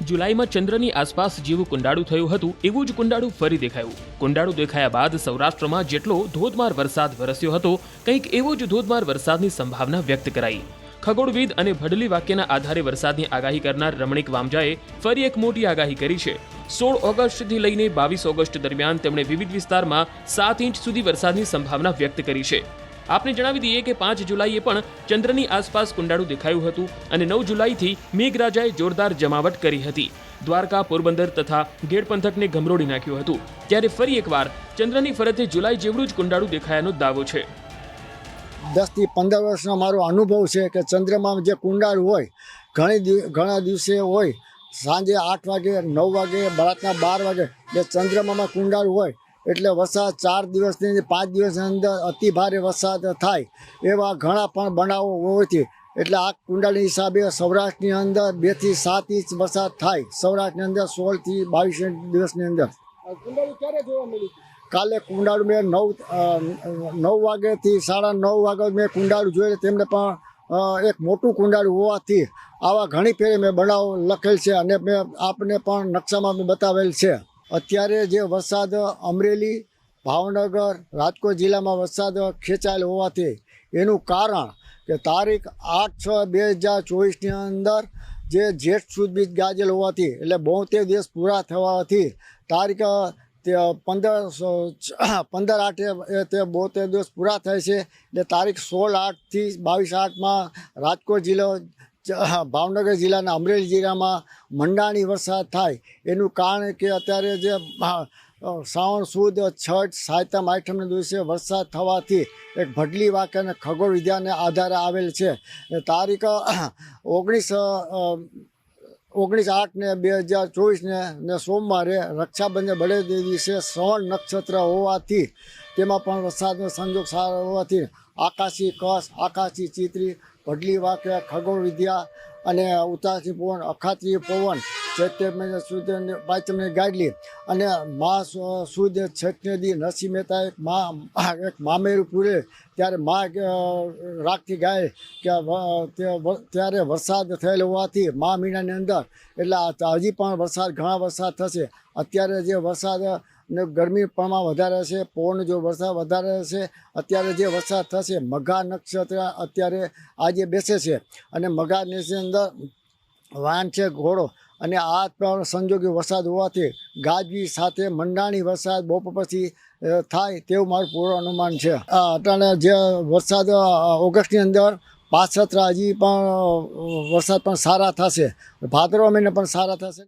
જુલાઈમાં ચંદ્રની આસપાસ જેવું કુંડાળું થયું હતું એવું જ કુંડાળું ફરી દેખાયું. કુંડાળું દેખાયા બાદ સૌરાષ્ટ્રમાં જેટલો ધોધમાર વરસાદ વરસ્યો હતો કંઈક એવો જ ધોધમાર વરસાદની સંભાવના વ્યક્ત કરાઈ. ખગોળવિદ અને ભડલી વાક્યના આધારે વરસાદની આગાહી કરનાર રમણીક વામજાએ ફરી એક મોટી આગાહી કરી છે. 16 ઓગસ્ટથી લઈને 22 ઓગસ્ટ દરમિયાન તેમણે વિવિધ વિસ્તારમાં 7 ઇંચ સુધી વરસાદની સંભાવના વ્યક્ત કરી છે. આપને જણાવી દઈએ કે 5 જુલાઈએ પણ ચંદ્રની આસપાસ કુંડાળું દેખાયું હતું અને 9 જુલાઈથી મેઘરાજાએ જોરદાર જમાવટ કરી હતી. દ્વારકા, પોરબંદર તથા ગેડ પંથકને ગમરોડી નાખ્યું હતું. ત્યારે ફરી એકવાર ચંદ્રની ફરતે જુલાઈ જેવડું જ કુંડાળું દેખાયાનો દાવો છે. 10 થી 15 વર્ષનો મારો અનુભવ છે કે ચંદ્રમાં જે કુંડાળું હોય ઘણા દિવસે હોય, સાંજે 8 વાગે, 9 વાગે, રાતના 12 વાગે જે ચંદ્રમામાં કુંડાળું હોય એટલે વરસાદ 4 દિવસની 5 દિવસની અંદર અતિ ભારે વરસાદ થાય એવા ઘણા પણ બનાવો હોવાથી એટલે આ કુંડાળની હિસાબે સૌરાષ્ટ્રની અંદર 2 થી 7 ઇંચ વરસાદ થાય. સૌરાષ્ટ્રની અંદર 16 થી 22 દિવસની અંદર. કુંડાળું ક્યારે જોવા મળ્યું? કાલે કુંડાળું મેં 9 વાગ્યાથી 9:30 વાગે મેં કુંડાળું જોયું. તેમને પણ એક મોટું કુંડાળું હોવાથી આવા ઘણી ફેરે મેં બનાવ લખેલ છે અને મેં આપને પણ નકશામાં મેં બતાવેલ છે. અત્યારે જે વરસાદ અમરેલી, ભાવનગર, રાજકોટ જિલ્લામાં વરસાદ ખેંચાયેલ હોવાથી એનું કારણ કે તારીખ 8/6/2024ની અંદર જે જેઠ સુદ બીજ ગાજેલ હોવાથી એટલે 72 દિવસ પૂરા થવાથી તારીખ 15/8 તે 72 દિવસ પૂરા થાય છે. એટલે તારીખ 16/8થી 22/8માં રાજકોટ જિલ્લો, ભાવનગર જિલ્લાના અમરેલી જિલ્લામાં મંડાણી વરસાદ થાય. એનું કારણ કે અત્યારે જે શ્રાવણ સુદ, છઠ, સાતમ, આઠમના દિવસે વરસાદ થવાથી એક ભડલી વાક્ય અને ખગોળ વિદ્યાને આધારે આવેલ છે. તારીખ 19/8/2024 સોમવારે રક્ષાબંધન બળે દિવસે શ્રવણ નક્ષત્ર હોવાથી તેમાં પણ વરસાદનો સંજોગ સારો હોવાથી આકાશી કસ, આકાશી ચિત્રી, ભડલી વાક્ય, ખગોળ વિદ્યા અને ઉતાસી પવન, અખાત્રીય પવન, ચૈત્ય પાંચમની ગાડલી અને મા સુદ છઠ્ઠી નરસિંહ મહેતા એક મામેરું પૂરે ત્યારે મા રાખતી ગાય કે ત્યારે વરસાદ થયેલો હોવાથી મા મહિનાની અંદર એટલે હજી પણ ઘણા વરસાદ થશે. અત્યારે જે વરસાદ ને ગરમી પ્રમાણ વધારે છે, પવન જો વરસાદ વધારે છે. અત્યારે જે વરસાદ થશે મઘા નક્ષત્ર અત્યારે આજે બેસે છે અને મઘા નક્ષત્રની અંદર વાન છે ઘોડો અને આ પણ સંજોગી વરસાદ હોવાથી ગાજવી સાથે મંડાણી વરસાદ બપોર પછી થાય તેવું મારું પૂર્વ અનુમાન છે. અટાણે જે વરસાદ ઓગસ્ટની અંદર પાછળ હજી પણ વરસાદ પણ સારા થશે, ભાદરવા મહિને પણ સારા થશે.